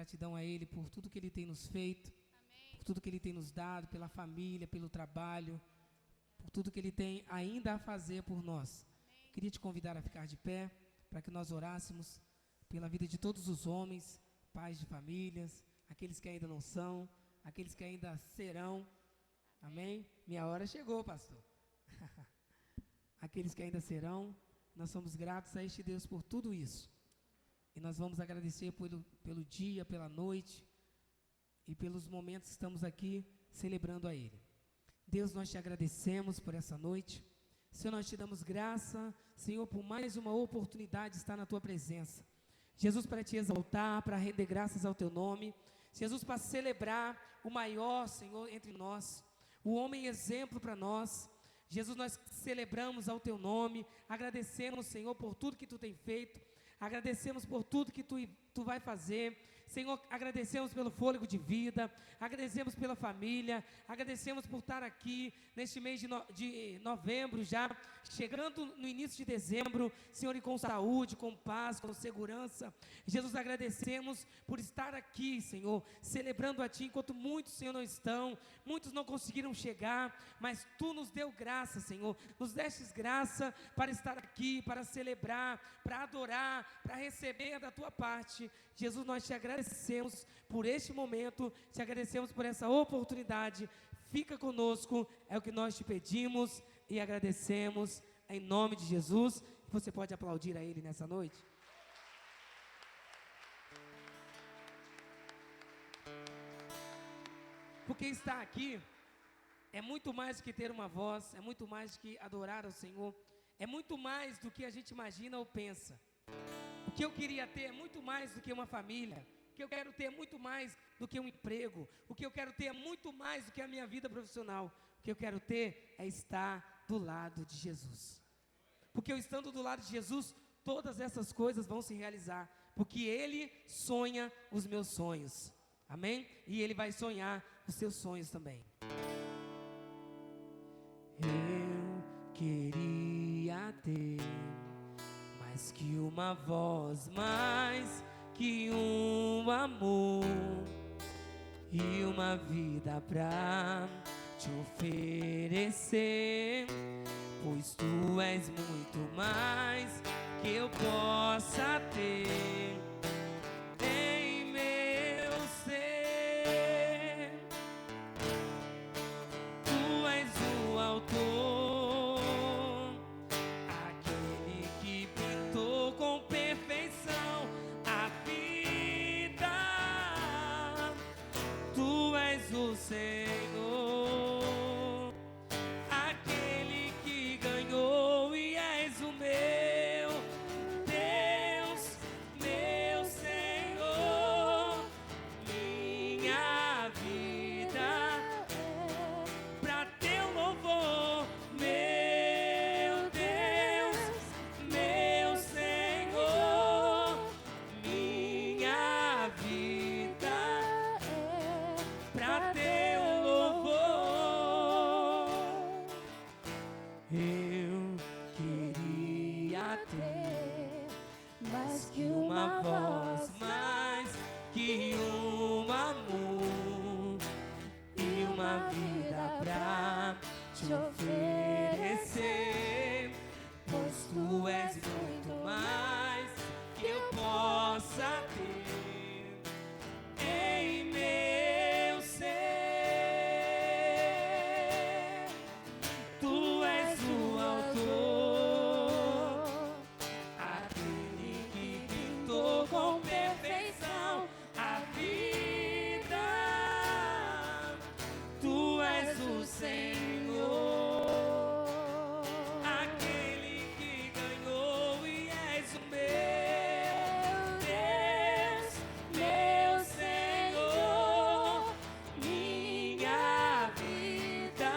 gratidão a Ele por tudo que Ele tem nos feito, por tudo que Ele tem nos dado, pela família, pelo trabalho, por tudo que Ele tem ainda a fazer por nós. Queria te convidar a ficar de pé, para que nós orássemos pela vida de todos os homens, pais de famílias, aqueles que ainda não são, aqueles que ainda serão. Amém? Minha hora chegou, pastor. Aqueles que ainda serão, nós somos gratos a este Deus por tudo isso. E nós vamos agradecer pelo dia, pela noite e pelos momentos que estamos aqui celebrando a Ele. Deus, nós te agradecemos por essa noite. Senhor, nós te damos graça, Senhor, por mais uma oportunidade de estar na Tua presença. Jesus, para te exaltar, para render graças ao Teu nome. Jesus, para celebrar o maior, Senhor, entre nós. O homem exemplo para nós. Jesus, nós celebramos ao Teu nome. Agradecemos, Senhor, por tudo que Tu tem feito. Agradecemos por tudo que tu vai fazer. Senhor, agradecemos pelo fôlego de vida, agradecemos pela família, agradecemos por estar aqui neste mês de novembro já, chegando no início de dezembro, Senhor, e com saúde, com paz, com segurança. Jesus, agradecemos por estar aqui, Senhor, celebrando a Ti, enquanto muitos, Senhor, não estão, muitos não conseguiram chegar, mas Tu nos deu graça, Senhor, nos destes graça para estar aqui, para celebrar, para adorar, para receber da Tua parte. Jesus, nós te agradecemos por este momento, te agradecemos por essa oportunidade. Fica conosco, é o que nós te pedimos e agradecemos em nome de Jesus. Você pode aplaudir a Ele nessa noite? Porque estar aqui é muito mais do que ter uma voz, é muito mais do que adorar ao Senhor, é muito mais do que a gente imagina ou pensa. O que eu queria ter é muito mais do que uma família. O que eu quero ter é muito mais do que um emprego. O que eu quero ter é muito mais do que a minha vida profissional. O que eu quero ter é estar do lado de Jesus. Porque eu estando do lado de Jesus, todas essas coisas vão se realizar. Porque Ele sonha os meus sonhos. Amém? E Ele vai sonhar os seus sonhos também. Eu queria ter mais que uma voz, mais que um amor e uma vida pra te oferecer, pois Tu és muito mais que eu possa ter em meu ser. Tu és o autor, aquele que pintou com perfeição a vida. Tu és o Senhor, aquele que ganhou e és o meu Deus, meu Senhor. Minha vida pra Teu louvor, meu Deus, meu Senhor. Minha vida pra Teu louvor. Eu queria ter mais que uma voz, mais que um amor e uma vida pra te oferecer, pois Tu és muito mais que eu possa ter em meu ser. Tu és o autor, aquele que pintou com perfeição a vida. Tu és o Senhor, aquele que ganhou e és o meu Deus, meu Senhor. Minha vida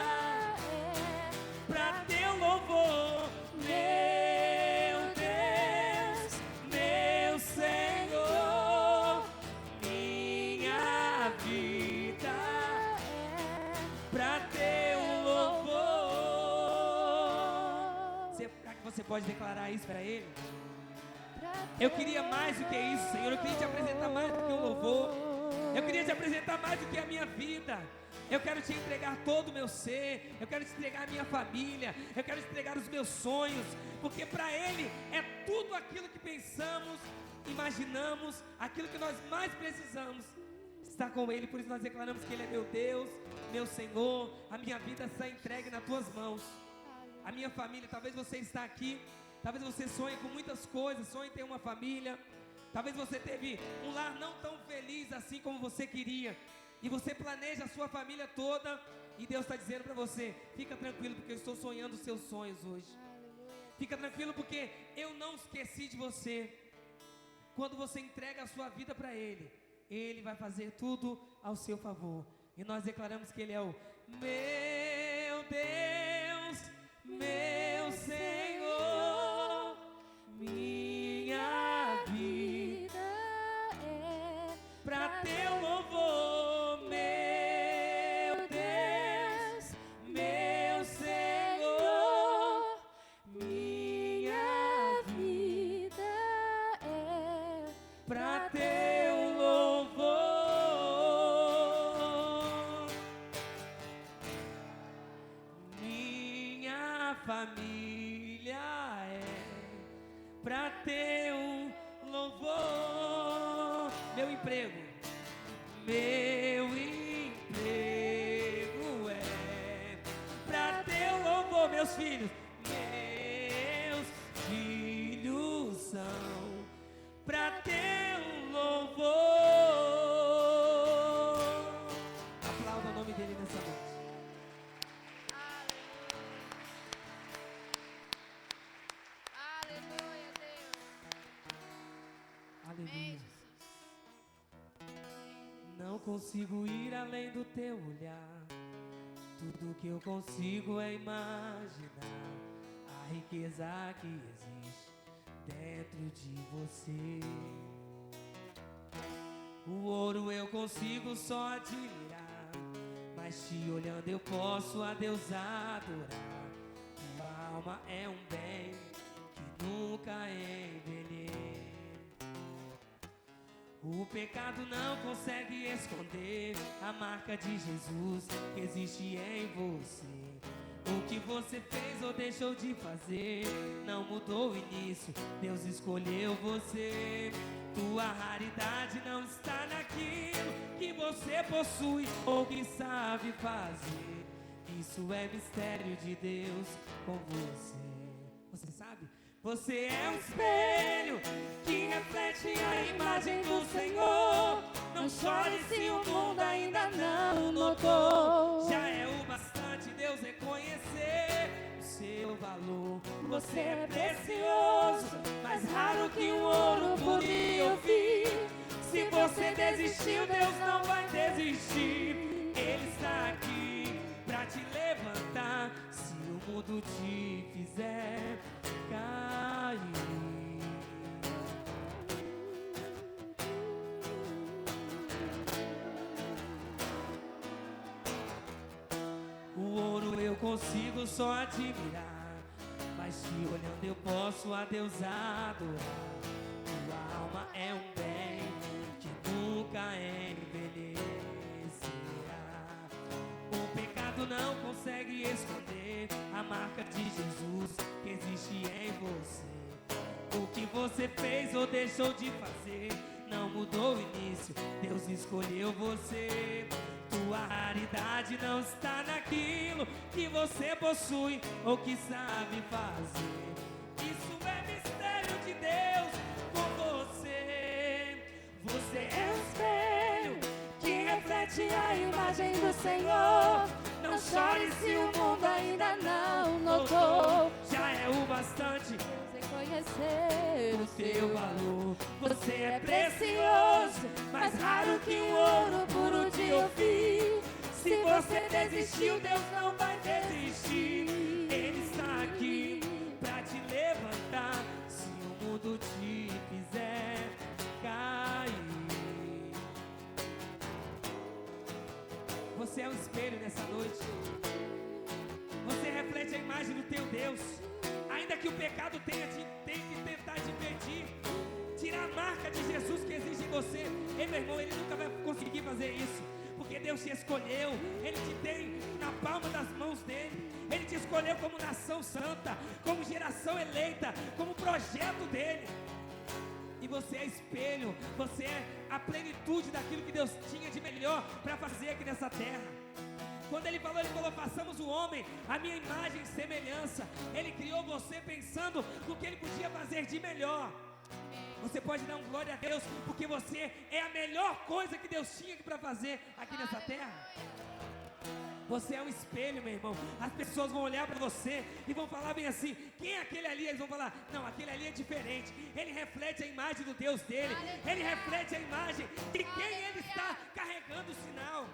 pra Teu louvor, meu Deus, meu Senhor. Minha vida pra Teu louvor. Será que você pode declarar isso para Ele? Eu queria mais do que isso, Senhor. Eu queria te apresentar mais do que o louvor. te apresentar mais do que a minha vida. Eu quero te entregar todo o meu ser. Eu quero te entregar a minha família. Eu quero te entregar os meus sonhos. Porque para Ele é tudo aquilo que pensamos, imaginamos, aquilo que nós mais precisamos está com Ele. Por isso nós declaramos que Ele é meu Deus, meu Senhor. A minha vida está entregue nas tuas mãos. A minha família, talvez você está aqui, talvez você sonhe com muitas coisas, sonhe em ter uma família. Talvez você teve um lar não tão feliz assim como você queria, e você planeja a sua família toda, e Deus está dizendo para você: fica tranquilo, porque eu estou sonhando os seus sonhos hoje. Fica tranquilo, porque eu não esqueci de você. Quando você entrega a sua vida para Ele, Ele vai fazer tudo ao seu favor. E nós declaramos que Ele é o meu Deus, meu Senhor, minha vida é para teu louvor, meu Deus, meu Senhor, minha vida é para teu louvor. Minha família é para teu louvor. Meu emprego é para teu louvor. Meus filhos são para teu louvor. Aplauda o nome dele nessa noite. Aleluia, Deus. Aleluia. Não consigo ir além do teu olhar. Tudo que eu consigo é imaginar a riqueza que existe dentro de você. O ouro eu consigo só admirar, mas te olhando eu posso a Deus adorar. Tua alma é um bem que nunca envelhece. O pecado não consegue esconder a marca de Jesus que existe em você. O que você fez ou deixou de fazer não mudou o início, Deus escolheu você. Tua raridade não está naquilo que você possui ou que sabe fazer. Isso é mistério de Deus com você. Você sabe? Você é um espelho que reflete a imagem do Senhor. Não chore se o mundo ainda não notou. Já é o bastante Deus reconhecer o seu valor. Você é precioso, mais raro que um ouro por ouvir. Se você desistiu, Deus não vai desistir. Ele está aqui pra te levantar se o mundo te fizer cair. O ouro eu consigo só admirar, mas te olhando eu posso a Deus adorar. Tua alma é um bem que nunca envelhecerá. O pecado não consegue esconder a marca de Jesus que existe em você. O que você fez ou deixou de fazer não mudou o início, Deus escolheu você. Tua raridade não está naquilo que você possui ou que sabe fazer. Isso é mistério de Deus com você. Você é um espelho que reflete a imagem do Senhor. Não chore se o mundo ainda não notou. Já é o bastante reconhecer o teu valor. Você é precioso, mais raro que um ouro puro de ouvir. Se você desistiu, Deus não vai desistir. Ele está aqui pra te levantar se o mundo te fizer cair. Você é um espelho nessa noite. Você reflete a imagem do teu Deus. Ainda que o pecado tenha que tentar te impedir, tirar a marca de Jesus que existe em você. Ei, meu irmão, ele nunca vai conseguir fazer fazer isso, porque Deus te escolheu, Ele te tem na palma das mãos dEle, Ele te escolheu como nação santa, como geração eleita, como projeto dEle. E você é espelho, você é a plenitude daquilo que Deus tinha de melhor para fazer aqui nessa terra. Quando Ele falou, façamos o homem a minha imagem e semelhança. Ele criou você pensando no que Ele podia fazer de melhor. Você pode dar um glória a Deus, porque você é a melhor coisa que Deus tinha para fazer aqui nessa terra. Você é um espelho, meu irmão. As pessoas vão olhar para você e vão falar bem assim: quem é aquele ali? Eles vão falar: não, aquele ali é diferente. Ele reflete a imagem do Deus dele. Ele reflete a imagem de quem ele está carregando o sinal.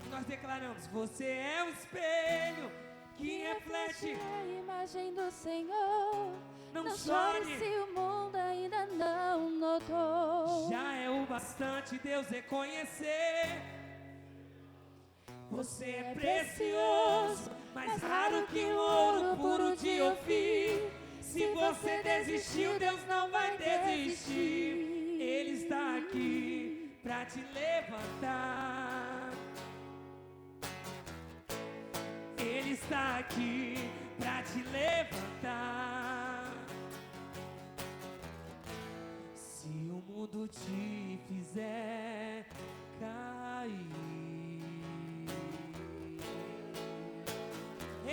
E nós declaramos: você é um espelho que reflete a imagem do Senhor. Não chore se o mundo ainda não notou. Já é o bastante Deus reconhecer. Você é precioso, mais raro que o ouro puro de Ofir. Se você desistiu, Deus não vai desistir. Ele está aqui para te levantar. Ele está aqui para te levantar. Se o mundo te fizer cair,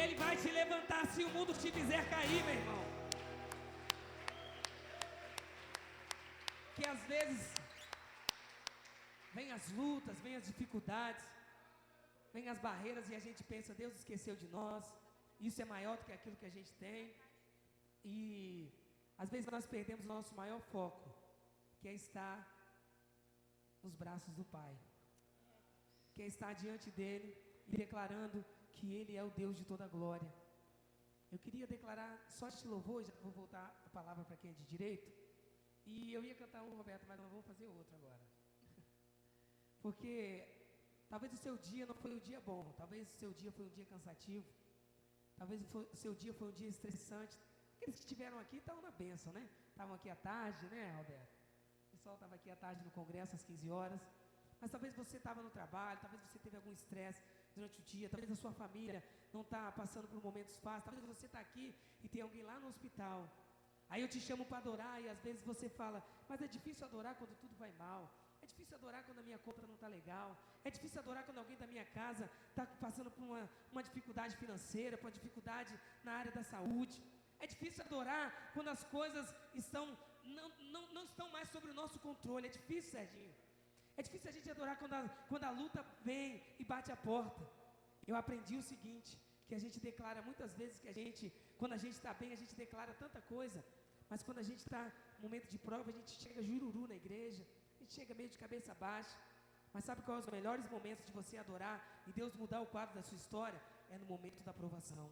Ele vai te levantar se o mundo te fizer cair, meu irmão. Que às vezes vem as lutas, vem as dificuldades, vem as barreiras e a gente pensa: Deus esqueceu de nós, isso é maior do que aquilo que a gente tem. E às vezes nós perdemos o nosso maior foco, que é estar nos braços do Pai, que é estar diante dEle e declarando que Ele é o Deus de toda a glória. Eu queria declarar só este louvor, já vou voltar a palavra para quem é de direito, e eu ia cantar um, Roberto, mas nós vamos fazer outro agora. Porque talvez o seu dia não foi um dia bom, talvez o seu dia foi um dia cansativo, talvez o seu dia foi um dia estressante. Aqueles que estiveram aqui estavam na bênção, né? Estavam aqui à tarde, né, Roberto? O pessoal estava aqui à tarde no congresso às 15 horas, mas talvez você estava no trabalho, talvez você teve algum estresse durante o dia, talvez a sua família não está passando por momentos fáceis, talvez você está aqui e tem alguém lá no hospital. Aí eu te chamo para adorar e às vezes você fala: mas é difícil adorar quando tudo vai mal, é difícil adorar quando a minha conta não está legal, é difícil adorar quando alguém da minha casa está passando por uma dificuldade financeira, por uma dificuldade na área da saúde. É difícil adorar quando as coisas não estão mais sobre o nosso controle. É difícil, Serginho. É difícil a gente adorar quando a luta vem e bate a porta. Eu aprendi o seguinte, que a gente declara muitas vezes que quando a gente está bem, a gente declara tanta coisa, mas quando a gente está no momento de prova, a gente chega jururu na igreja, a gente chega meio de cabeça baixa. Mas sabe quais são os melhores momentos de você adorar e Deus mudar o quadro da sua história? É no momento da provação.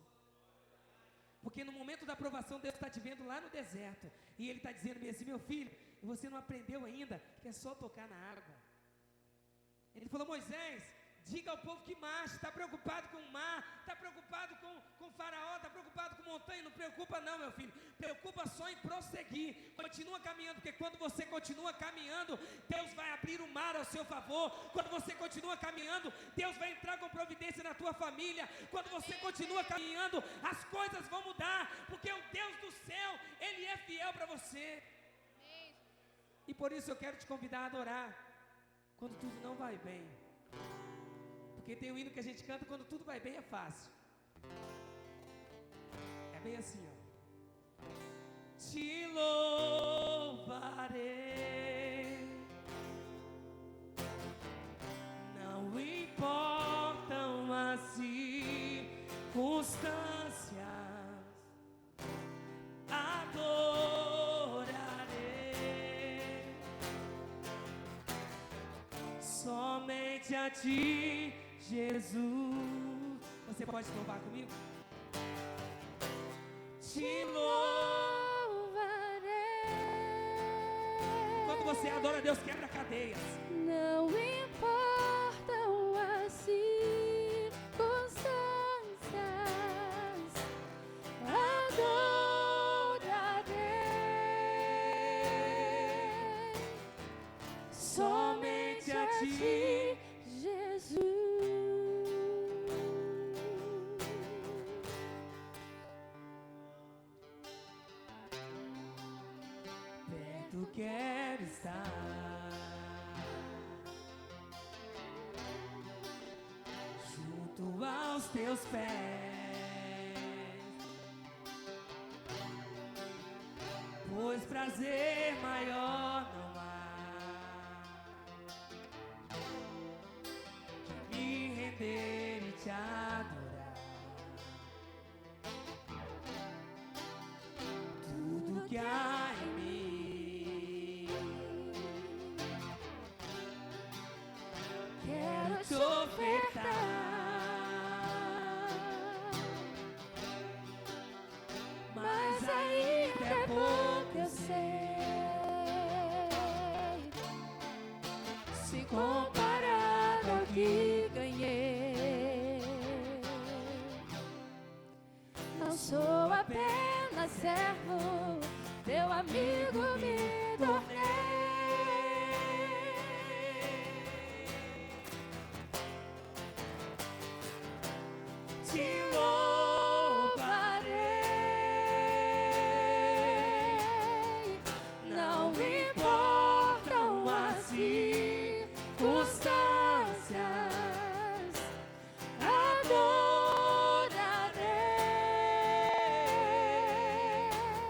Porque no momento da provação, Deus está te vendo lá no deserto, e Ele está dizendo assim: meu filho, você não aprendeu ainda que é só tocar na água. Ele falou: Moisés, diga ao povo que marche. Está preocupado com o mar, está preocupado com o faraó, está preocupado com montanha. Não preocupa não, meu filho, preocupa só em prosseguir. Continua caminhando, porque quando você continua caminhando, Deus vai abrir o mar ao seu favor. Quando você continua caminhando, Deus vai entrar com providência na tua família. Quando você continua caminhando, as coisas vão mudar, porque o Deus do céu, Ele é fiel para você. E por isso eu quero te convidar a adorar quando tudo não vai bem. Porque tem um hino que a gente canta: quando tudo vai bem é fácil. É bem assim, ó. Te louvarei, não importam as circunstâncias, adorarei somente a Ti, Jesus. Você pode louvar comigo? Te louvarei. Quando você adora Deus, quebra cadeias. Não importam as circunstâncias, adorarei somente a Ti, ti, Jesus. Perto quero estar, junto aos teus pés, pois prazer maior não há que me render e te adorar. Tudo que há em mim Quero te te ofertar, mas ainda é pouco, eu sei. Se comparado ao que ganhei, não sou apenas servo, teu amigo me tornei. te louvarei. Não importam as circunstâncias, adorarei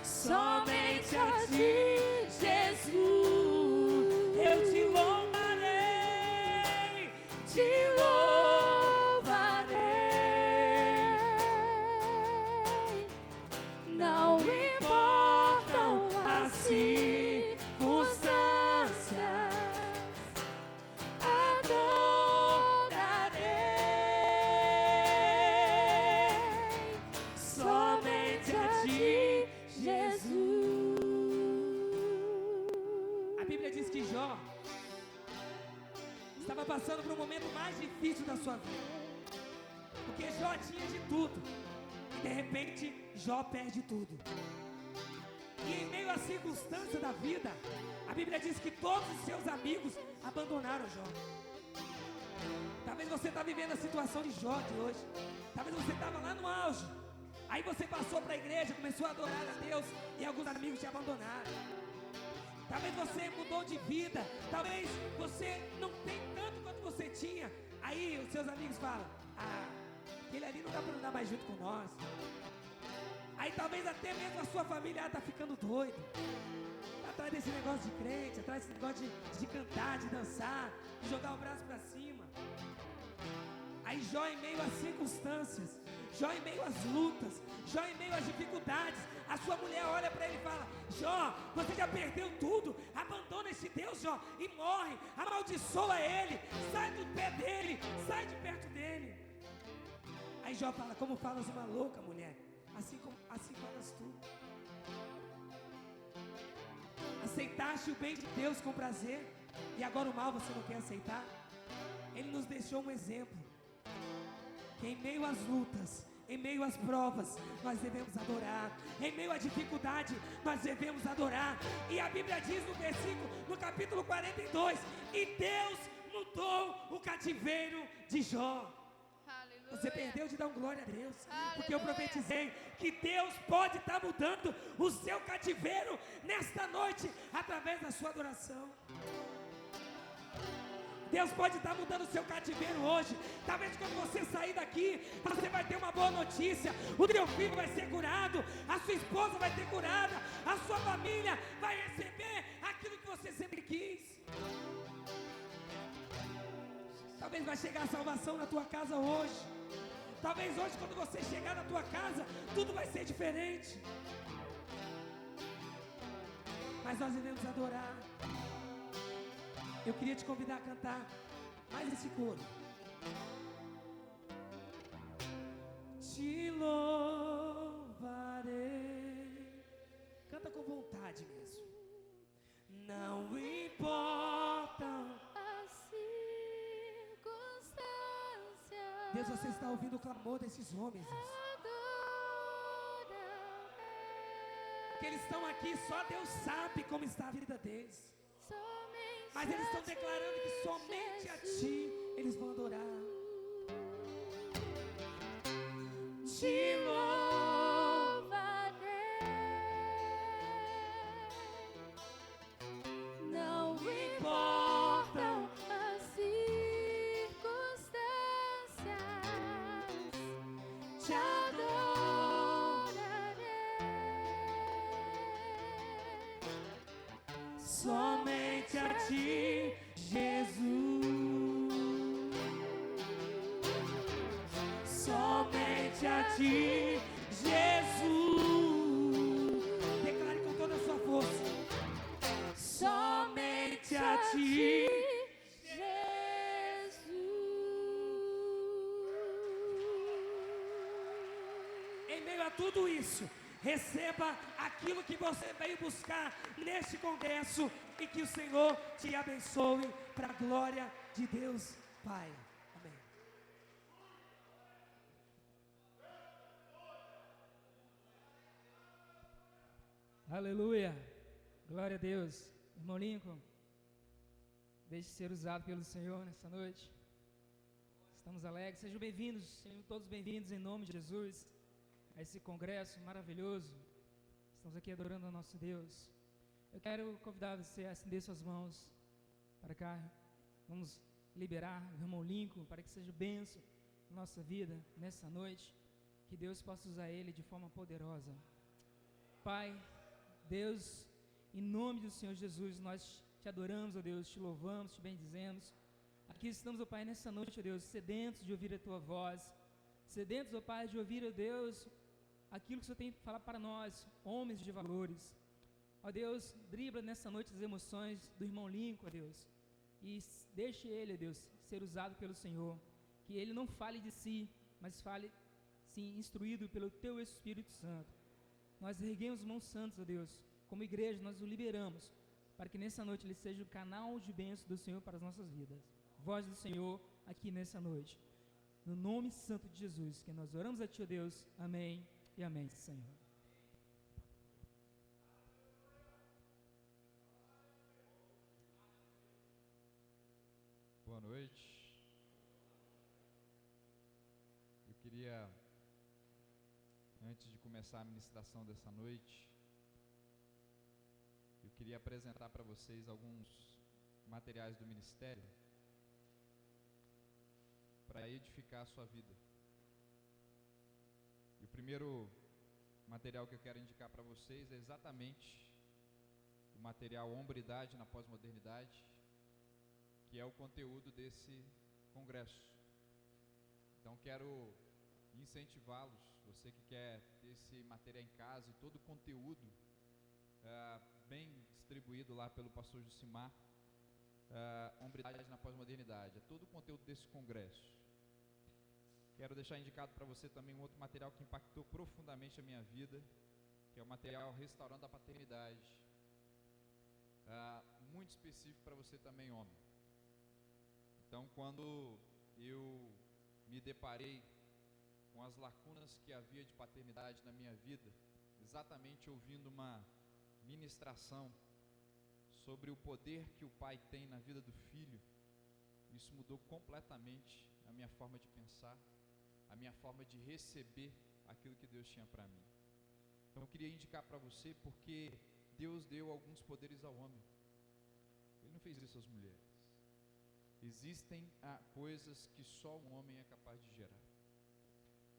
somente a ti, Jesus. Eu te louvarei, Te louvarei. Não importam as circunstâncias, adorarei somente a ti, Jesus. A Bíblia diz que Jó estava passando por um momento mais difícil da sua vida, porque Jó tinha de tudo e de repente Jó perde tudo. E em meio à circunstância da vida, a Bíblia diz que todos os seus amigos abandonaram Jó. Talvez você está vivendo a situação de Jó de hoje. Talvez você estava lá no auge, aí você passou para a igreja, começou a adorar a Deus e alguns amigos te abandonaram. Talvez você mudou de vida, talvez você não tem tanto quanto você tinha. Aí os seus amigos falam: ah, aquele ali não dá para andar mais junto com nós. Aí talvez até mesmo a sua família está ficando doido, atrás desse negócio de crente, atrás desse negócio de cantar, de dançar, de jogar o braço para cima. Aí Jó, em meio às circunstâncias, Jó em meio às lutas, Jó em meio às dificuldades, a sua mulher olha para ele e fala: Jó, você já perdeu tudo, abandona esse Deus, Jó, e morre, amaldiçoa ele, sai do pé dele, sai de perto dele. Aí Jó fala: como falas uma louca, mulher, assim falas tu. Aceitaste o bem de Deus com prazer, e agora o mal você não quer aceitar? Ele nos deixou um exemplo, que em meio às lutas, em meio às provas, nós devemos adorar. Em meio à dificuldade, nós devemos adorar. E a Bíblia diz no versículo, no capítulo 42, e Deus mudou o cativeiro de Jó. Você perdeu de dar um glória a Deus, porque eu profetizei que Deus pode estar mudando o seu cativeiro nesta noite, através da sua adoração. Deus pode estar mudando o seu cativeiro hoje. Talvez quando você sair daqui, você vai ter uma boa notícia. O teu filho vai ser curado, a sua esposa vai ser curada, a sua família vai receber aquilo que você sempre quis. Talvez vai chegar a salvação na tua casa hoje. Talvez hoje, quando você chegar na tua casa, tudo vai ser diferente. Mas nós devemos adorar. Eu queria te convidar a cantar mais esse coro. Te louvarei. Canta com vontade mesmo. Não importam As circunstâncias, Deus, você está ouvindo o clamor desses homens, Deus. adorarei Que eles estão aqui, só Deus sabe como está a vida deles. somente Mas eles estão declarando que somente a Ti eles vão adorar. Te louvarei. Não importam as circunstâncias, te adorarei. somente a Ti, Jesus. Somente a Ti, Jesus. Declare com toda a sua força. Somente a Ti, em meio a tudo isso, receba aquilo que você veio buscar neste congresso e que o Senhor te abençoe para a glória de Deus Pai. Amém. Aleluia, glória a Deus. Irmão Lincoln, deixe ser usado pelo Senhor nessa noite. Estamos alegres, sejam bem-vindos, sejam todos bem-vindos em nome de Jesus a esse congresso maravilhoso. Estamos aqui adorando ao nosso Deus. Eu quero convidar você a estender suas mãos para cá. Vamos liberar o irmão Lincoln para que seja bênção na nossa vida nessa noite. Que Deus possa usar ele de forma poderosa. Pai, Deus, em nome do Senhor Jesus, nós te adoramos, ó Deus, te louvamos, te bendizemos. Aqui estamos, ó Pai, nessa noite, ó Deus, sedentos de ouvir a Tua voz, sedentos, ó Pai, de ouvir, ó Deus, aquilo que o Senhor tem para falar para nós, homens de valores. Ó Deus, dribla nessa noite as emoções do irmão Lincoln, ó Deus, e deixe ele, ó Deus, ser usado pelo Senhor, que ele não fale de si, mas fale, sim, instruído pelo Teu Espírito Santo. Nós erguemos mãos santas, ó Deus, como igreja, nós o liberamos, para que nessa noite ele seja o canal de bênção do Senhor para as nossas vidas. Voz do Senhor aqui nessa noite. No nome santo de Jesus, que nós oramos a Ti, ó Deus. Amém e amém, Senhor. Boa noite. Eu queria, antes de começar a ministração dessa noite, eu queria apresentar para vocês alguns materiais do ministério para edificar a sua vida. E o primeiro material que eu quero indicar para vocês é exatamente o material Hombridade na Pós-Modernidade, que é o conteúdo desse congresso. Então quero incentivá-los, você que quer ter esse material em casa e todo o conteúdo bem distribuído lá pelo pastor Jucimar, Hombridade na Pós-Modernidade, é todo o conteúdo desse congresso. Quero deixar indicado para você também um outro material que impactou profundamente a minha vida, que é o material Restaurando a Paternidade, muito específico para você também, homem. Então, quando eu me deparei com as lacunas que havia de paternidade na minha vida, exatamente ouvindo uma ministração sobre o poder que o pai tem na vida do filho, isso mudou completamente a minha forma de pensar, a minha forma de receber aquilo que Deus tinha para mim. Então eu queria indicar para você porque Deus deu alguns poderes ao homem. Ele não fez isso às mulheres. Existem coisas que só um homem é capaz de gerar.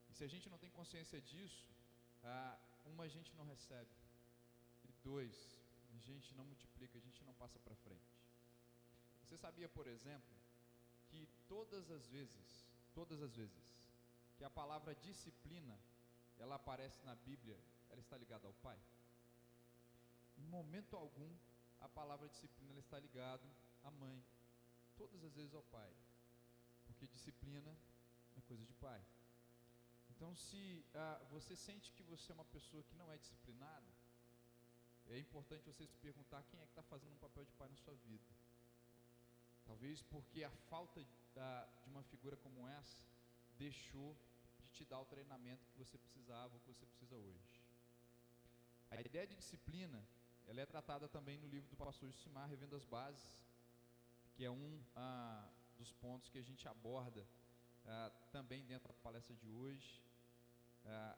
E se a gente não tem consciência disso, a gente não recebe. E dois, a gente não multiplica, a gente não passa para frente. Você sabia, por exemplo, que todas as vezes que a palavra disciplina, ela aparece na Bíblia, ela está ligada ao pai? Em momento algum, a palavra disciplina, ela está ligada à mãe. Todas as vezes ao pai, porque disciplina é coisa de pai. Então, se você sente que você é uma pessoa que não é disciplinada, é importante você se perguntar quem é que está fazendo um papel de pai na sua vida. Talvez porque a falta de uma figura como essa deixou de te dar o treinamento que você precisava ou que você precisa hoje. A ideia de disciplina, ela é tratada também no livro do pastor Jucimar, Revendo as Bases, que é dos pontos que a gente aborda também dentro da palestra de hoje.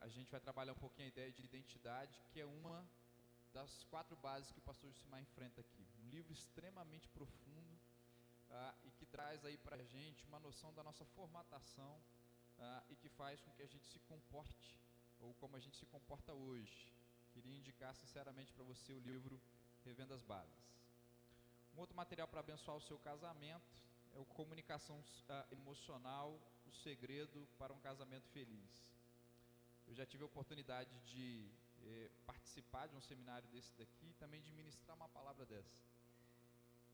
A gente vai trabalhar um pouquinho a ideia de identidade, que é uma das 4 bases que o pastor Jusimar enfrenta aqui. Um livro extremamente profundo e que traz aí para a gente uma noção da nossa formatação e que faz com que a gente se comporte, ou como a gente se comporta hoje. Queria indicar sinceramente para você o livro Revendo as Bases. Um outro material para abençoar o seu casamento é o Comunicação Emocional, o Segredo para um Casamento Feliz. Eu já tive a oportunidade de participar de um seminário desse daqui e também de ministrar uma palavra dessa.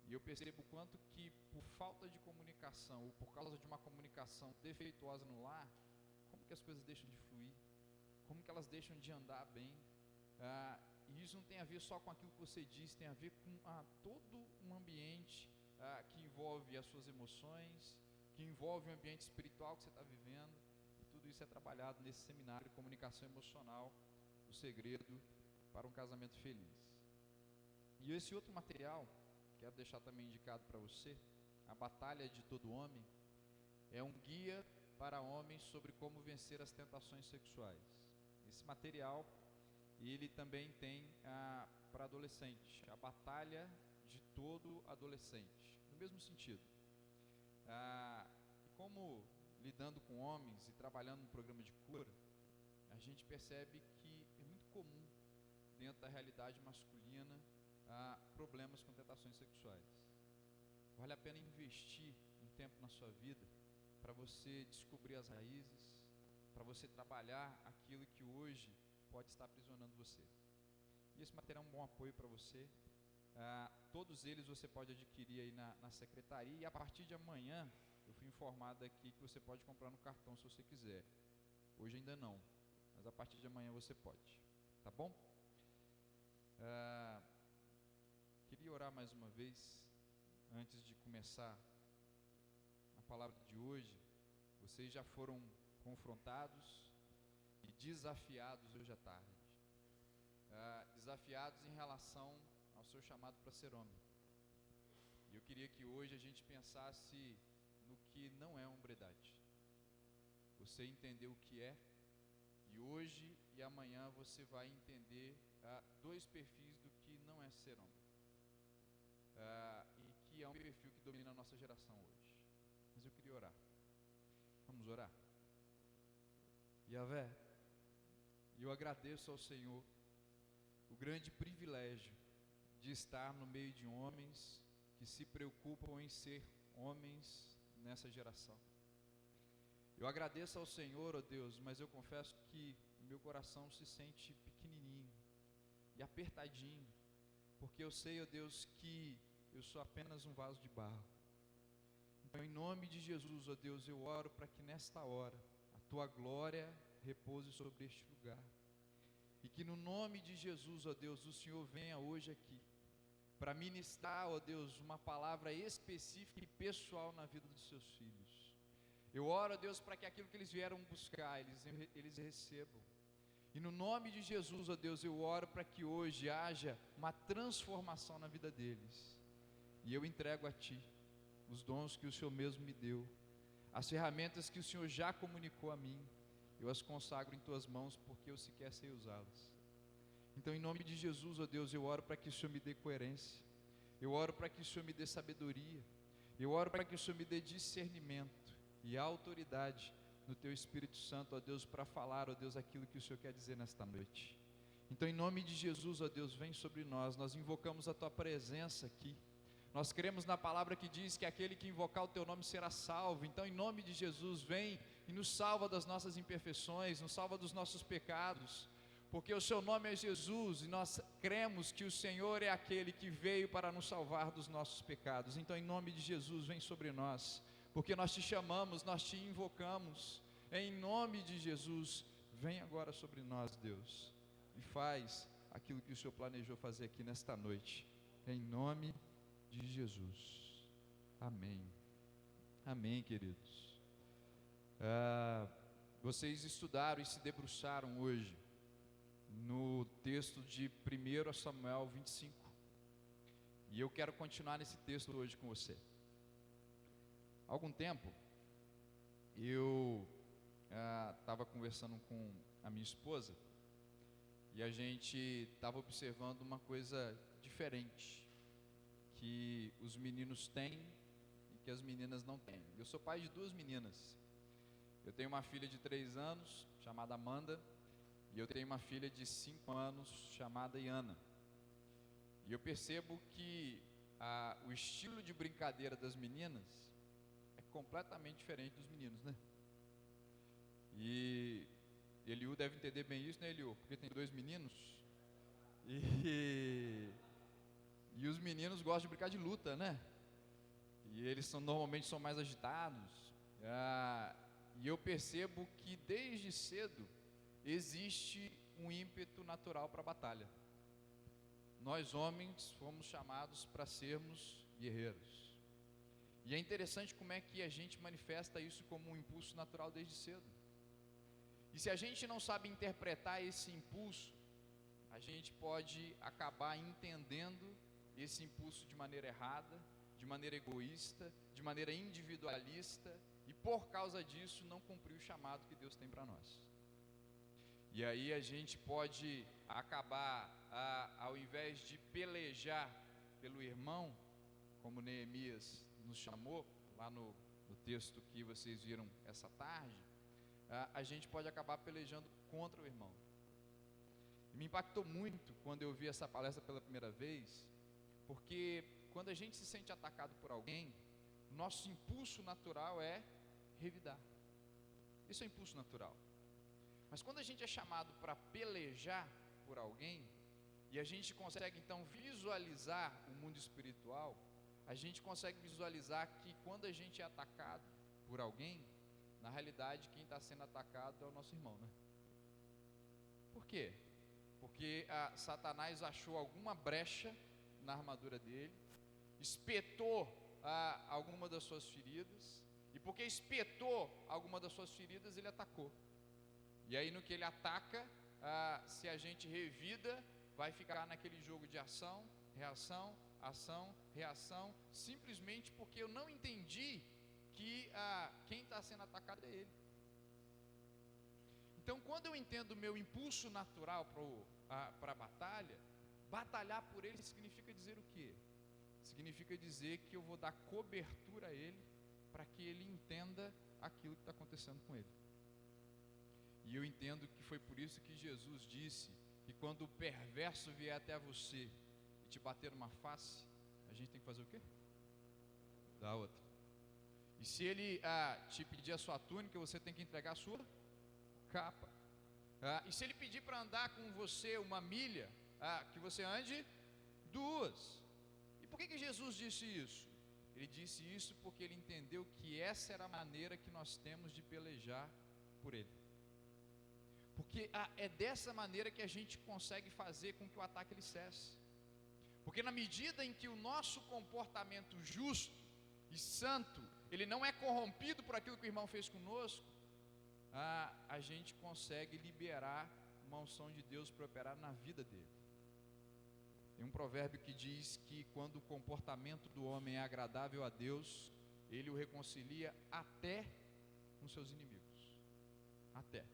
E eu percebo o quanto que por falta de comunicação ou por causa de uma comunicação defeituosa no lar, como que as coisas deixam de fluir, como que elas deixam de andar bem. E isso não tem a ver só com aquilo que você diz, tem a ver com todo um ambiente que envolve as suas emoções, que envolve o ambiente espiritual que você está vivendo. E tudo isso é trabalhado nesse seminário Comunicação Emocional, o Segredo para um Casamento Feliz. E esse outro material, quero deixar também indicado para você, A Batalha de Todo Homem, é um guia para homens sobre como vencer as tentações sexuais. Esse material, ele também tem para adolescente, A Batalha de Todo Adolescente, no mesmo sentido. E como lidando com homens e trabalhando no programa de cura, a gente percebe que é muito comum dentro da realidade masculina problemas com tentações sexuais. Vale a pena investir um tempo na sua vida para você descobrir as raízes, para você trabalhar aquilo que hoje pode estar aprisionando você. E esse material é um bom apoio para você. Todos eles você pode adquirir aí na secretaria, e a partir de amanhã eu fui informado aqui que você pode comprar no cartão se você quiser. Hoje ainda não, mas a partir de amanhã você pode, tá bom? Queria orar mais uma vez antes de começar a palavra de hoje. Vocês já foram confrontados e desafiados hoje à tarde, desafiados em relação ao seu chamado para ser homem. E eu queria que hoje a gente pensasse no que não é hombridade. Você entendeu o que é, e hoje e amanhã você vai entender 2 perfis do que não é ser homem, e que é um perfil que domina a nossa geração hoje. Mas eu queria orar. Vamos orar? Yahvé, eu agradeço ao Senhor o grande privilégio de estar no meio de homens que se preocupam em ser homens nessa geração. Eu agradeço ao Senhor, ó Deus, mas eu confesso que meu coração se sente pequenininho e apertadinho, porque eu sei, ó Deus, que eu sou apenas um vaso de barro. Então, em nome de Jesus, ó Deus, eu oro para que nesta hora a Tua glória repouse sobre este lugar, e que no nome de Jesus, ó Deus, o Senhor venha hoje aqui para ministrar, ó Deus, uma palavra específica e pessoal na vida dos Seus filhos. Eu oro, ó Deus, para que aquilo que eles vieram buscar, eles recebam. E no nome de Jesus, ó Deus, eu oro para que hoje haja uma transformação na vida deles. E eu entrego a Ti os dons que o Senhor mesmo me deu, as ferramentas que o Senhor já comunicou a mim. Eu as consagro em Tuas mãos, porque eu sequer sei usá-las. Então, em nome de Jesus, ó Deus, eu oro para que o Senhor me dê coerência. Eu oro para que o Senhor me dê sabedoria. Eu oro para que o Senhor me dê discernimento e autoridade no Teu Espírito Santo, ó Deus, para falar, ó Deus, aquilo que o Senhor quer dizer nesta noite. Então, em nome de Jesus, ó Deus, vem sobre nós. Nós invocamos a Tua presença aqui. Nós cremos na palavra que diz que aquele que invocar o Teu nome será salvo. Então, em nome de Jesus, vem e nos salva das nossas imperfeições, nos salva dos nossos pecados, porque o Seu nome é Jesus, e nós cremos que o Senhor é aquele que veio para nos salvar dos nossos pecados. Então, em nome de Jesus, vem sobre nós, porque nós Te chamamos, nós Te invocamos. Em nome de Jesus, vem agora sobre nós, Deus, e faz aquilo que o Senhor planejou fazer aqui nesta noite, em nome de Jesus. Amém. Amém, queridos. Vocês estudaram e se debruçaram hoje no texto de 1 Samuel 25, e eu quero continuar nesse texto hoje com você. há algum tempo, eu estava conversando com a minha esposa e a gente estava observando uma coisa diferente que os meninos têm e que as meninas não têm. Eu sou pai de 2 meninas. Eu tenho uma filha de 3 anos, chamada Amanda, e eu tenho uma filha de 5 anos, chamada Iana. E eu percebo que o estilo de brincadeira das meninas é completamente diferente dos meninos, né? E Eliú deve entender bem isso, né, Eliú? Porque tem 2 meninos. E os meninos gostam de brincar de luta, né? E eles normalmente são mais agitados. E eu percebo que desde cedo existe um ímpeto natural para a batalha. Nós homens fomos chamados para sermos guerreiros. E é interessante como é que a gente manifesta isso como um impulso natural desde cedo. E se a gente não sabe interpretar esse impulso, a gente pode acabar entendendo esse impulso de maneira errada, de maneira egoísta, de maneira individualista, e por causa disso não cumprir o chamado que Deus tem para nós. E aí a gente pode acabar, ao invés de pelejar pelo irmão, como Neemias nos chamou, lá no texto que vocês viram essa tarde, a gente pode acabar pelejando contra o irmão. E me impactou muito quando eu vi essa palestra pela primeira vez, porque quando a gente se sente atacado por alguém, nosso impulso natural é revidar. Isso é impulso natural. Mas quando a gente é chamado para pelejar por alguém, e a gente consegue então visualizar o mundo espiritual, a gente consegue visualizar que quando a gente é atacado por alguém, na realidade quem está sendo atacado é o nosso irmão, né? Por quê? Porque Satanás achou alguma brecha na armadura dele, espetou alguma das suas feridas, e porque espetou alguma das suas feridas, ele atacou. E aí no que ele ataca, se a gente revida, vai ficar naquele jogo de ação, reação, ação, reação, simplesmente porque eu não entendi que quem está sendo atacado é ele. Então quando eu entendo o meu impulso natural para a batalha, batalhar por ele significa dizer o quê? Significa dizer que eu vou dar cobertura a ele, para que ele entenda aquilo que está acontecendo com ele. E eu entendo que foi por isso que Jesus disse que quando o perverso vier até você e te bater numa face, a gente tem que fazer o quê? Dar outra. E se ele te pedir a sua túnica, você tem que entregar a sua capa. E se ele pedir para andar com você 1 milha, que você ande 2. E por que Jesus disse isso? Ele disse isso porque ele entendeu que essa era a maneira que nós temos de pelejar por ele. Porque é dessa maneira que a gente consegue fazer com que o ataque ele cesse. Porque na medida em que o nosso comportamento justo e santo, ele não é corrompido por aquilo que o irmão fez conosco, a gente consegue liberar uma unção de Deus para operar na vida dele. Tem um provérbio que diz que quando o comportamento do homem é agradável a Deus, ele o reconcilia até com seus inimigos. Até.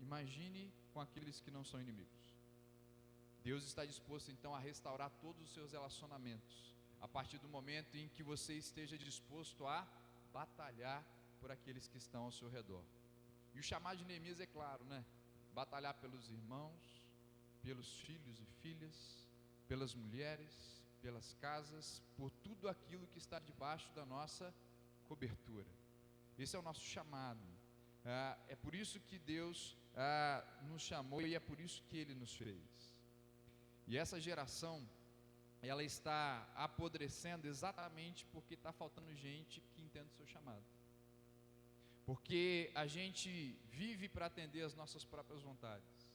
Imagine com aqueles que não são inimigos. Deus está disposto então a restaurar todos os seus relacionamentos, a partir do momento em que você esteja disposto a batalhar por aqueles que estão ao seu redor. E o chamado de Neemias é claro, né? Batalhar pelos irmãos, pelos filhos e filhas, pelas mulheres, pelas casas, por tudo aquilo que está debaixo da nossa cobertura. Esse é o nosso chamado. É por isso que Deus nos chamou e é por isso que Ele nos fez. E essa geração, ela está apodrecendo exatamente porque está faltando gente que entenda o seu chamado. Porque a gente vive para atender as nossas próprias vontades.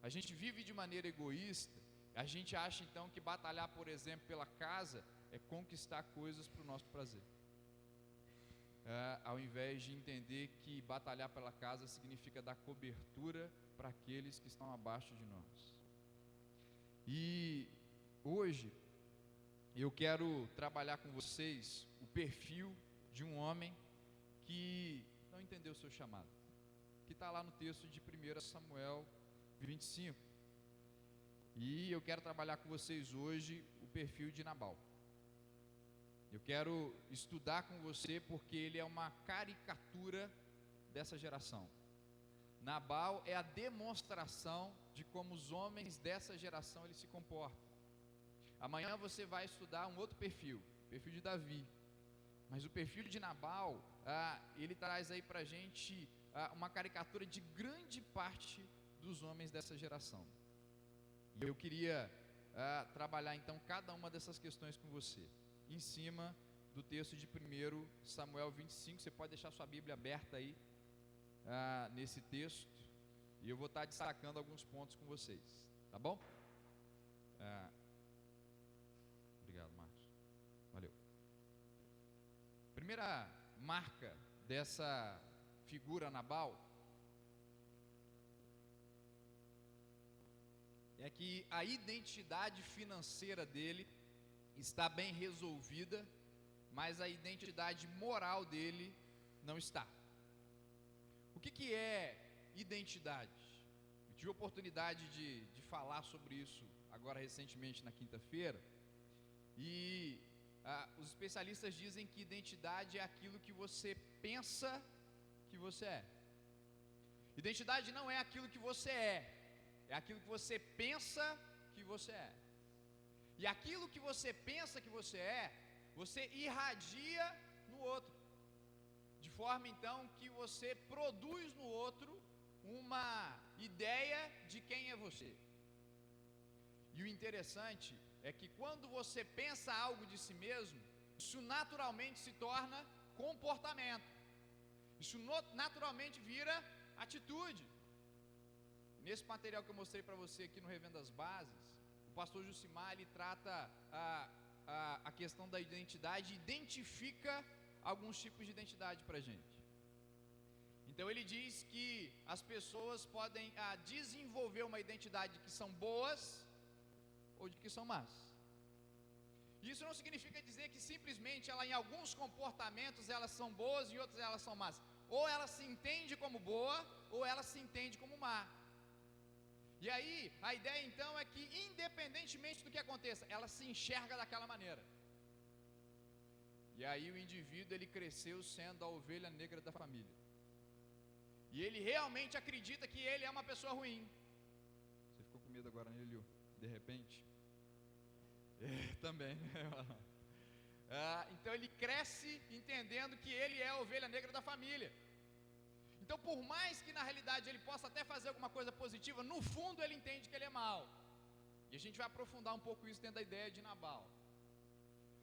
A gente vive de maneira egoísta. A gente acha então que batalhar, por exemplo, pela casa é conquistar coisas para o nosso prazer. Ao invés de entender que batalhar pela casa significa dar cobertura para aqueles que estão abaixo de nós. E hoje eu quero trabalhar com vocês o perfil de um homem que não entendeu o seu chamado, que está lá no texto de 1 Samuel 25. E eu quero trabalhar com vocês hoje o perfil de Nabal. Eu quero estudar com você porque ele é uma caricatura dessa geração. Nabal é a demonstração de como os homens dessa geração eles se comportam. Amanhã você vai estudar um outro perfil, o perfil de Davi. Mas o perfil de Nabal, ele traz aí pra gente uma caricatura de grande parte dos homens dessa geração. E eu queria trabalhar então cada uma dessas questões com você, em cima do texto de 1 Samuel 25. Você pode deixar sua Bíblia aberta aí nesse texto, e eu vou estar destacando alguns pontos com vocês, tá bom? Obrigado, Marcos. Valeu. Primeira marca dessa figura Nabal é que a identidade financeira dele está bem resolvida, mas a identidade moral dele não está. O que é identidade? Eu tive a oportunidade de falar sobre isso agora recentemente na quinta-feira, e os especialistas dizem que identidade é aquilo que você pensa que você é. Identidade não é aquilo que você é aquilo que você pensa que você é. E aquilo que você pensa que você irradia no outro, de forma então que você produz no outro uma ideia de quem é você. E o interessante é que quando você pensa algo de si mesmo, isso naturalmente se torna comportamento, isso naturalmente vira atitude. Nesse material que eu mostrei para você aqui no Revendo as Bases, o pastor Jucimar, ele trata a questão da identidade, identifica alguns tipos de identidade para a gente. Então ele diz que as pessoas podem desenvolver uma identidade de que são boas ou de que são más. Isso não significa dizer que simplesmente em alguns comportamentos elas são boas e em outros elas são más. Ou ela se entende como boa ou ela se entende como má. E aí, a ideia então é que independentemente do que aconteça, ela se enxerga daquela maneira. E aí o indivíduo, ele cresceu sendo a ovelha negra da família. E ele realmente acredita que ele é uma pessoa ruim. Você ficou com medo agora, né, Eliu? De repente? Também. Então ele cresce entendendo que ele é a ovelha negra da família. Então, por mais que na realidade ele possa até fazer alguma coisa positiva, no fundo ele entende que ele é mau. E a gente vai aprofundar um pouco isso dentro da ideia de Nabal.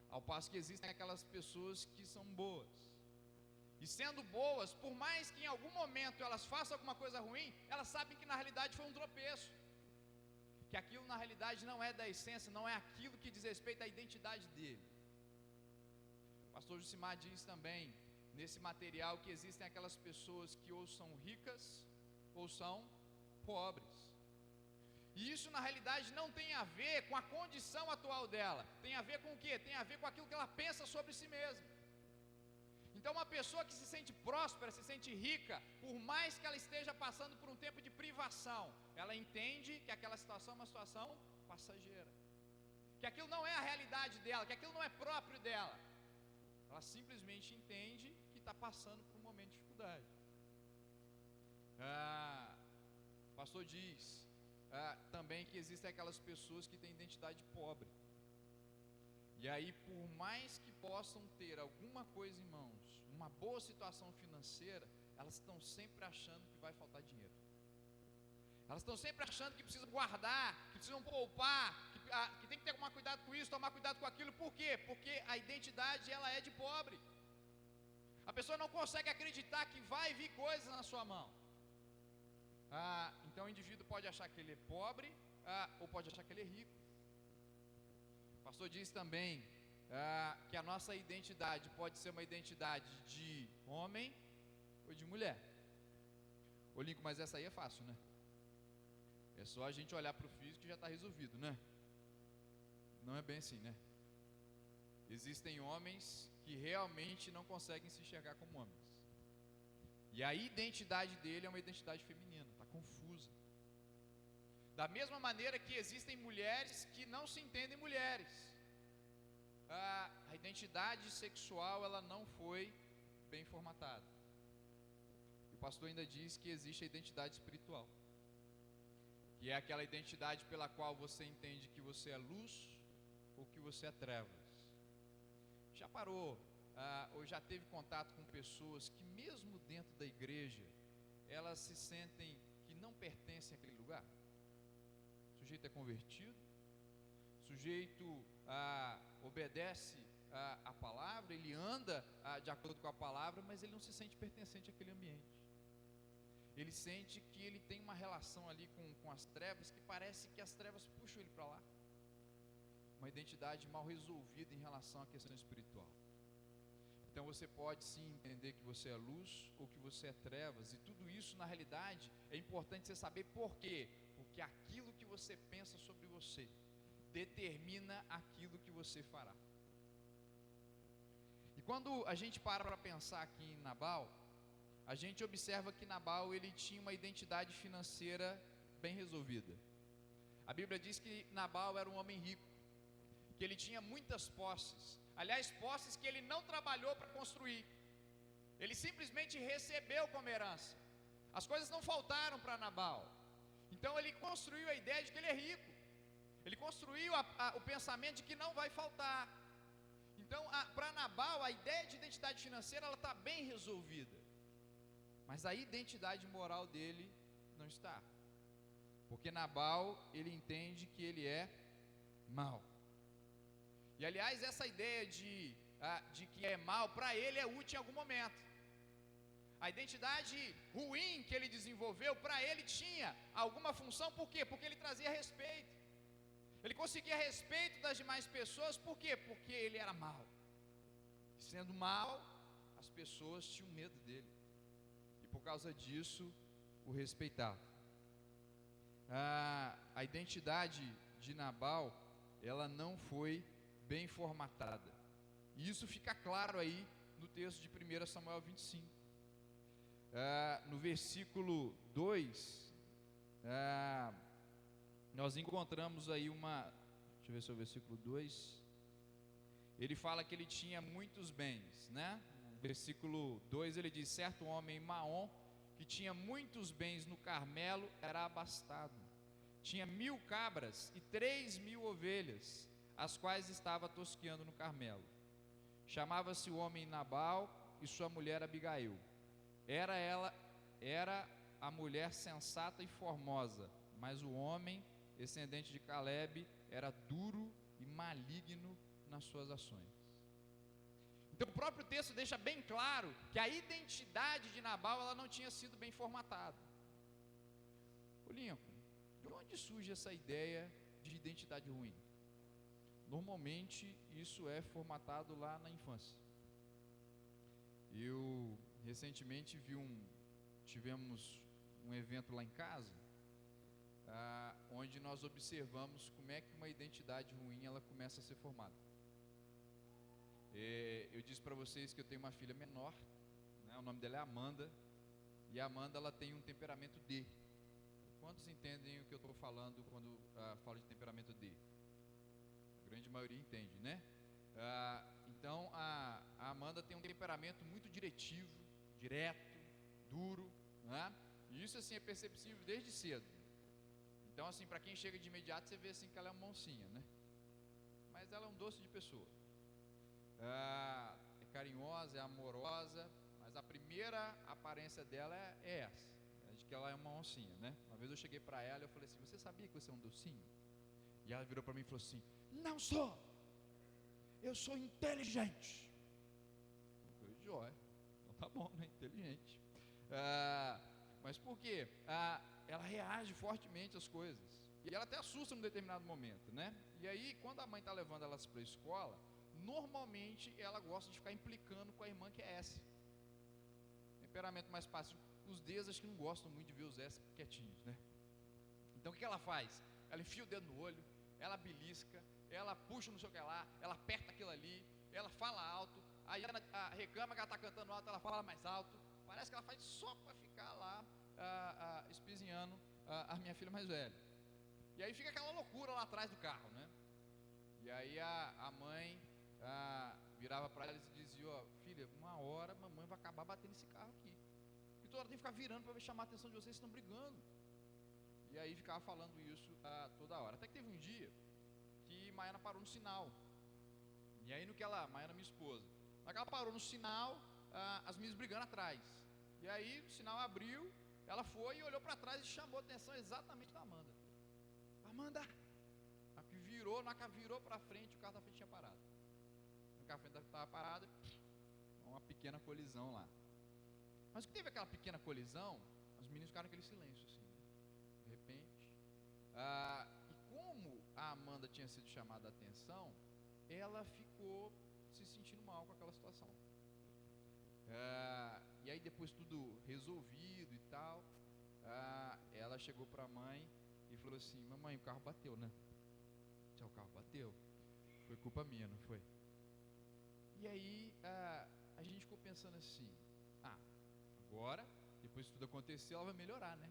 Ao passo que existem aquelas pessoas que são boas. E sendo boas, por mais que em algum momento elas façam alguma coisa ruim, elas sabem que na realidade foi um tropeço. Que aquilo na realidade não é da essência, não é aquilo que diz respeito à identidade dele. O pastor Jucimar diz também nesse material que existem aquelas pessoas que ou são ricas ou são pobres. E isso na realidade não tem a ver com a condição atual dela. Tem a ver com o quê? Tem a ver com aquilo que ela pensa sobre si mesma. Então uma pessoa que se sente próspera, se sente rica, por mais que ela esteja passando por um tempo de privação, ela entende que aquela situação é uma situação passageira, que aquilo não é a realidade dela, que aquilo não é próprio dela. Ela simplesmente entende que está passando por um momento de dificuldade. O pastor diz também que existem aquelas pessoas que têm identidade pobre. E aí, por mais que possam ter alguma coisa em mãos, uma boa situação financeira, elas estão sempre achando que vai faltar dinheiro. Elas estão sempre achando que precisam guardar, que precisam poupar, que tem que ter tomar cuidado com isso, tomar cuidado com aquilo. Por quê? Porque a identidade ela é de pobre. A pessoa não consegue acreditar que vai vir coisas na sua mão. Então o indivíduo pode achar que ele é pobre, ou pode achar que ele é rico. O pastor diz também que a nossa identidade pode ser uma identidade de homem ou de mulher. Ô Lincoln, mas essa aí é fácil, né? É só a gente olhar para o físico e já está resolvido, né? Não é bem assim, né? Existem homens que realmente não conseguem se enxergar como homens. E a identidade dele é uma identidade feminina, está confusa. Da mesma maneira que existem mulheres que não se entendem mulheres. A identidade sexual, ela não foi bem formatada. E o pastor ainda diz que existe a identidade espiritual, que é aquela identidade pela qual você entende que você é luz ou que você é trevas. Já parou, ou já teve contato com pessoas que mesmo dentro da igreja, elas se sentem que não pertencem àquele lugar? O sujeito é convertido, o sujeito obedece a palavra, ele anda de acordo com a palavra, mas ele não se sente pertencente àquele ambiente. Ele sente que ele tem uma relação ali com as trevas, que parece que as trevas puxam ele para lá. Uma identidade mal resolvida em relação à questão espiritual. Então você pode sim entender que você é luz ou que você é trevas, e tudo isso na realidade é importante você saber por quê. Porque aquilo que você pensa sobre você determina aquilo que você fará. E quando a gente para pensar aqui em Nabal, a gente observa que Nabal, ele tinha uma identidade financeira bem resolvida. A Bíblia diz que Nabal era um homem rico, que ele tinha muitas posses. Aliás, posses que ele não trabalhou para construir. Ele simplesmente recebeu como herança. As coisas não faltaram para Nabal. Então ele construiu a ideia de que ele é rico. Ele construiu o pensamento de que não vai faltar. Então, para Nabal, a ideia de identidade financeira, ela está bem resolvida. Mas a identidade moral dele não está. Porque Nabal, ele entende que ele é mau. E aliás, essa ideia de que é mau, para ele é útil em algum momento. A identidade ruim que ele desenvolveu, para ele tinha alguma função, por quê? Porque ele trazia respeito. Ele conseguia respeito das demais pessoas, por quê? Porque ele era mau. Sendo mau, as pessoas tinham medo dele. E por causa disso, o respeitavam. A identidade de Nabal, ela não foi bem formatada. E isso fica claro aí no texto de 1 Samuel 25. No versículo 2, nós encontramos aí deixa eu ver se é o versículo 2. Ele fala que ele tinha muitos bens, né? No versículo 2 ele diz: certo homem Maom, que tinha muitos bens no Carmelo, era abastado. Tinha 1000 cabras e 3.000 ovelhas, as quais estava tosqueando no Carmelo. Chamava-se o homem Nabal e sua mulher Abigail. Era a mulher sensata e formosa, mas o homem, descendente de Caleb, era duro e maligno nas suas ações. Então o próprio texto deixa bem claro que a identidade de Nabal, ela não tinha sido bem formatada. Ô Lincoln, de onde surge essa ideia de identidade ruim? Normalmente isso é formatado lá na infância. Eu recentemente tivemos um evento lá em casa, onde nós observamos como é que uma identidade ruim ela começa a ser formada. Eu disse para vocês que eu tenho uma filha menor, né, o nome dela é Amanda, e a Amanda ela tem um temperamento D. Quantos entendem o que eu estou falando quando falo de temperamento D? A grande maioria entende, né? Então a Amanda tem um temperamento muito diretivo, direto, duro, né? E isso assim é perceptível desde cedo. Então assim, para quem chega de imediato, você vê assim que ela é uma moncinha, né? Mas ela é um doce de pessoa. É carinhosa, é amorosa, mas a primeira aparência dela é essa, de que ela é uma oncinha, né? Uma vez eu cheguei para ela e eu falei assim: você sabia que você é um docinho? E ela virou para mim e falou assim: não sou, eu sou inteligente. Eu falei: joia, então tá bom, né? Inteligente. Mas por quê? Ela reage fortemente às coisas, e ela até assusta num determinado momento, né? E aí, quando a mãe está levando elas para a escola, normalmente ela gosta de ficar implicando com a irmã que é S. Temperamento mais fácil. Os Ds acho que não gostam muito de ver os S quietinhos, né? Então o que ela faz? Ela enfia o dedo no olho, ela belisca, ela puxa não sei o que lá, ela aperta aquilo ali, ela fala alto, aí ela reclama que ela está cantando alto, ela fala mais alto, parece que ela faz só para ficar lá espizinhando a minha filha mais velha. E aí fica aquela loucura lá atrás do carro, né? E aí a mãe virava para elas e dizia: ó, filha, uma hora a mamãe vai acabar batendo esse carro aqui, e toda hora tem que ficar virando para chamar a atenção de vocês, estão brigando. E aí ficava falando isso toda hora. Até que teve um dia que Maiana parou no sinal. E aí Maiana, minha esposa, na que ela parou no sinal, as meninas brigando atrás. E aí o sinal abriu, ela foi e olhou para trás e chamou a atenção exatamente da Amanda. Amanda! Na que virou para frente, o carro da frente tinha parado. O carro da frente estava parado, uma pequena colisão lá. Mas o que teve aquela pequena colisão, as meninas ficaram naquele silêncio assim. De repente, e como a Amanda tinha sido chamada a atenção, ela ficou se sentindo mal com aquela situação. E aí depois tudo resolvido e tal, ela chegou para a mãe e falou assim: mamãe, o carro bateu, né? O carro bateu, foi culpa minha, não foi? E aí a gente ficou pensando assim: agora, depois que tudo aconteceu, ela vai melhorar, né?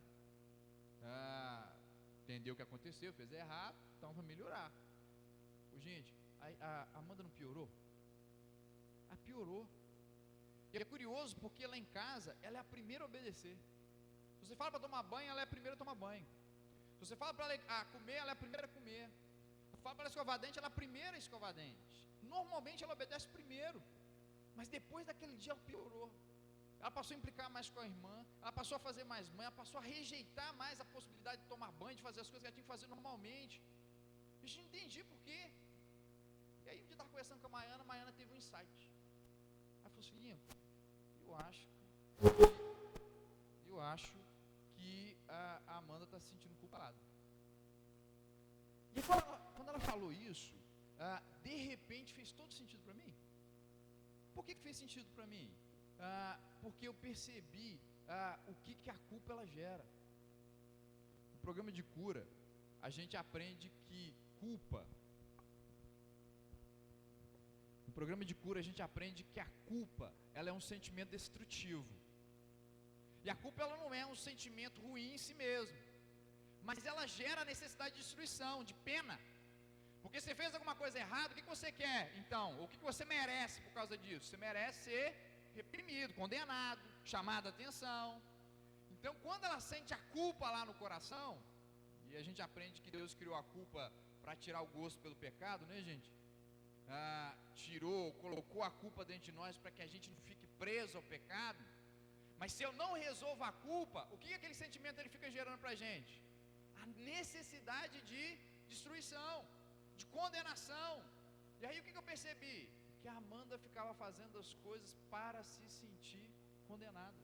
Entendeu o que aconteceu, fez errado, então vai melhorar. Gente, a Amanda não piorou? Piorou. E é curioso porque lá em casa ela é a primeira a obedecer. Se você fala para tomar banho, ela é a primeira a tomar banho. Se você fala para ela comer, ela é a primeira a comer. Se você fala para ela escovar dente, ela é a primeira a escovar dente. Normalmente ela obedece primeiro, mas depois daquele dia ela piorou. Ela passou a implicar mais com a irmã, ela passou a fazer mais mãe, ela passou a rejeitar mais a possibilidade de tomar banho, de fazer as coisas que ela tinha que fazer normalmente. A gente não entendia por quê. E aí um dia eu estava conversando com a Maiana teve um insight. Ela falou assim: filhinho, eu acho que a Amanda está se sentindo culpada. E quando ela falou isso, de repente fez todo sentido para mim. Por que fez sentido para mim? Porque eu percebi o que a culpa ela gera. No programa de cura, a gente aprende que culpa. No programa de cura, a gente aprende que a culpa, ela é um sentimento destrutivo. E a culpa, ela não é um sentimento ruim em si mesmo, mas ela gera a necessidade de destruição, de pena. Porque você fez alguma coisa errada, o que você quer? Então, o que você merece por causa disso? Você merece ser reprimido, condenado, chamado a atenção. Então, quando ela sente a culpa lá no coração, e a gente aprende que Deus criou a culpa para tirar o gosto pelo pecado, né, gente? Colocou a culpa dentro de nós para que a gente não fique preso ao pecado. Mas se eu não resolvo a culpa, o que aquele sentimento ele fica gerando para a gente? A necessidade de destruição, de condenação. E aí o que eu percebi? Que a Amanda ficava fazendo as coisas para se sentir condenada.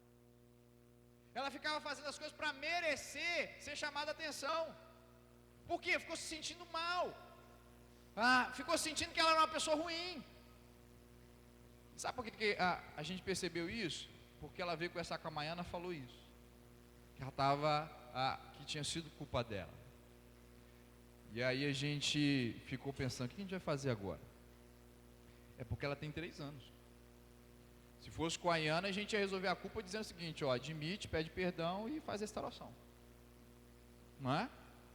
Ela ficava fazendo as coisas para merecer ser chamada a atenção. Por quê? Ficou se sentindo mal. Ficou sentindo que ela era uma pessoa ruim. Sabe por que a gente percebeu isso? Porque ela veio conversar com a Maiana e falou isso. Que ela que tinha sido culpa dela. E aí a gente ficou pensando: o que a gente vai fazer agora? É porque ela tem 3 anos. Se fosse com a Iana, a gente ia resolver a culpa dizendo o seguinte: admite, pede perdão e faz a restauração. Não é?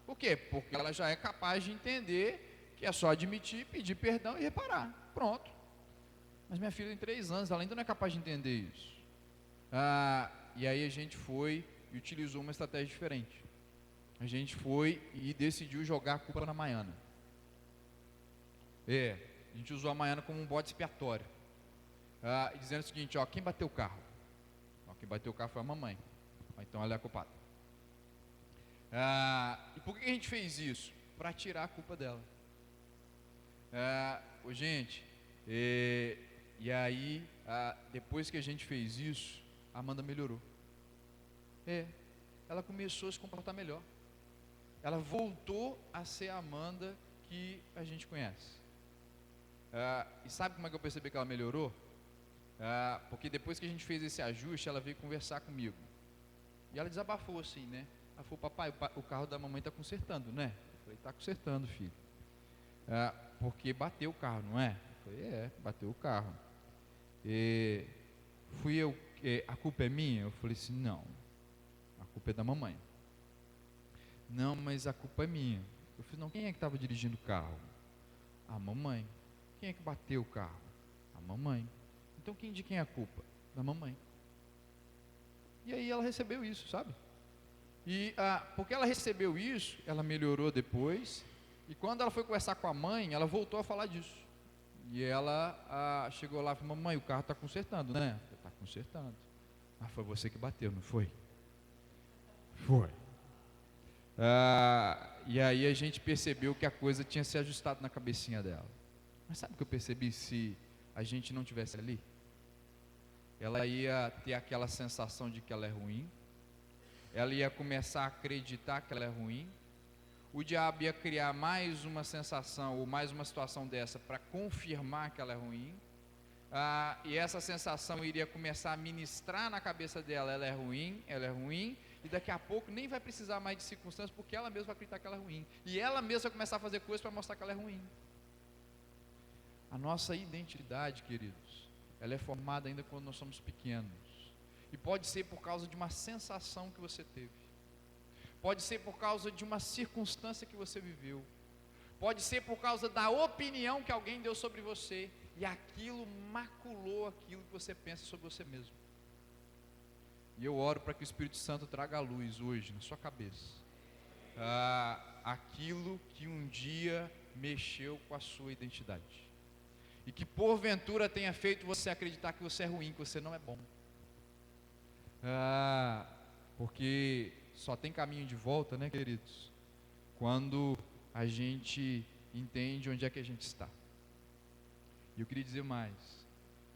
Por quê? Porque ela já é capaz de entender que é só admitir, pedir perdão e reparar. Pronto. Mas minha filha tem 3 anos, ela ainda não é capaz de entender isso. E aí a gente foi e utilizou uma estratégia diferente. A gente foi e decidiu jogar a culpa na Maiana. A gente usou a Maiana como um bode expiatório. Dizendo o seguinte: quem bateu o carro? Quem bateu o carro foi a mamãe. Então ela é a culpada. E por que a gente fez isso? Para tirar a culpa dela. Gente, e aí, depois que a gente fez isso, a Amanda melhorou. Ela começou a se comportar melhor. Ela voltou a ser a Amanda que a gente conhece. E sabe como é que eu percebi que ela melhorou? Porque depois que a gente fez esse ajuste, ela veio conversar comigo. E ela desabafou assim, né? Ela falou: papai, o carro da mamãe está consertando, né? Eu falei: está consertando, filho. Porque bateu o carro, não é? Eu Falei, bateu o carro. Fui eu, a culpa é minha? Eu falei assim, não, a culpa é da mamãe. Não, mas a culpa é minha. Eu falei, não, quem é que estava dirigindo o carro? A mamãe. Quem é que bateu o carro? A mamãe. Então de quem é a culpa? Da mamãe. E aí ela recebeu isso, sabe? E porque ela recebeu isso, ela melhorou depois. E quando ela foi conversar com a mãe, ela voltou a falar disso. E ela chegou lá e falou, mamãe, o carro está consertando, né? Está consertando. Mas foi você que bateu, não foi? Foi. E aí a gente percebeu que a coisa tinha se ajustado na cabecinha dela. Mas sabe o que eu percebi se a gente não tivesse ali? Ela ia ter aquela sensação de que ela é ruim. Ela ia começar a acreditar que ela é ruim. O diabo ia criar mais uma sensação ou mais uma situação dessa para confirmar que ela é ruim. E essa sensação iria começar a ministrar na cabeça dela, ela é ruim, e daqui a pouco nem vai precisar mais de circunstâncias, porque ela mesma vai acreditar que ela é ruim. E ela mesma vai começar a fazer coisas para mostrar que ela é ruim. A nossa identidade, queridos, ela é formada ainda quando nós somos pequenos. E pode ser por causa de uma sensação que você teve. Pode ser por causa de uma circunstância que você viveu. Pode ser por causa da opinião que alguém deu sobre você. E aquilo maculou aquilo que você pensa sobre você mesmo. E eu oro para que o Espírito Santo traga a luz hoje na sua cabeça. Aquilo que um dia mexeu com a sua identidade. E que porventura tenha feito você acreditar que você é ruim, que você não é bom. Porque só tem caminho de volta, né, queridos? Quando a gente entende onde é que a gente está. E eu queria dizer mais,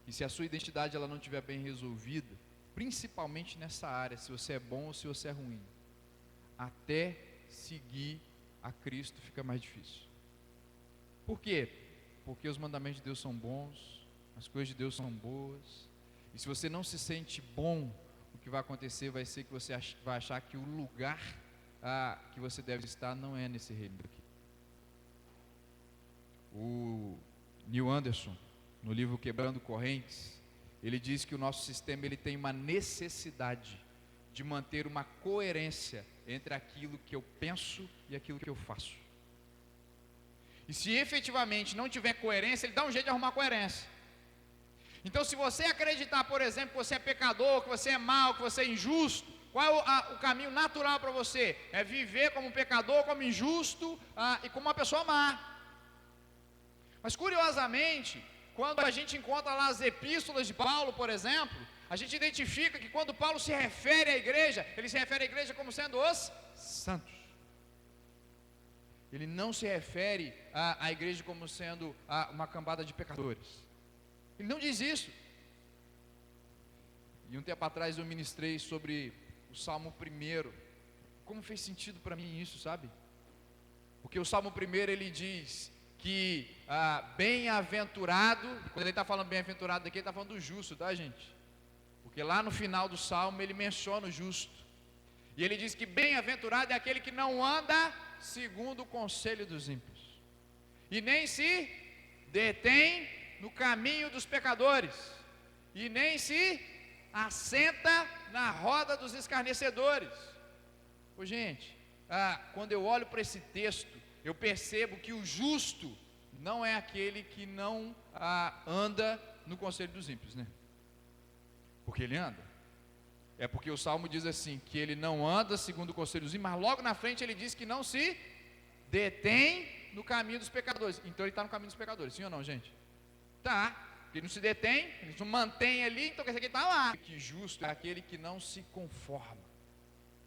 que se a sua identidade ela não estiver bem resolvida, principalmente nessa área, se você é bom ou se você é ruim, até seguir a Cristo fica mais difícil. Por quê? Porque os mandamentos de Deus são bons, as coisas de Deus são boas, e se você não se sente bom, o que vai acontecer vai ser que você vai achar que o lugar que você deve estar não é nesse reino aqui. O Neil Anderson, no livro Quebrando Correntes, ele diz que o nosso sistema ele tem uma necessidade de manter uma coerência entre aquilo que eu penso e aquilo que eu faço. E se efetivamente não tiver coerência, ele dá um jeito de arrumar coerência. Então, se você acreditar, por exemplo, que você é pecador, que você é mau, que você é injusto, qual é o caminho natural para você? É viver como um pecador, como injusto e como uma pessoa má. Mas, curiosamente, quando a gente encontra lá as epístolas de Paulo, por exemplo, a gente identifica que quando Paulo se refere à igreja, ele se refere à igreja como sendo os santos. Ele não se refere à igreja como sendo uma cambada de pecadores. Ele não diz isso. E um tempo atrás eu ministrei sobre o Salmo 1. Como fez sentido para mim isso, sabe? Porque o Salmo 1 ele diz que bem-aventurado, quando ele está falando bem-aventurado aqui, ele está falando do justo, tá, gente? Porque lá no final do Salmo ele menciona o justo. E ele diz que bem-aventurado é aquele que não anda segundo o conselho dos ímpios, e nem se detém no caminho dos pecadores, e nem se assenta na roda dos escarnecedores. Gente, quando eu olho para esse texto, eu percebo que o justo não é aquele que não anda no conselho dos ímpios, né? Porque ele anda. É porque o Salmo diz assim, que ele não anda segundo o conselho dos ímpios, mas logo na frente ele diz que não se detém no caminho dos pecadores. Então ele está no caminho dos pecadores, sim ou não, gente? Tá, ele não se detém, ele não mantém ali, então quer dizer que ele está lá. Que justo é aquele que não se conforma.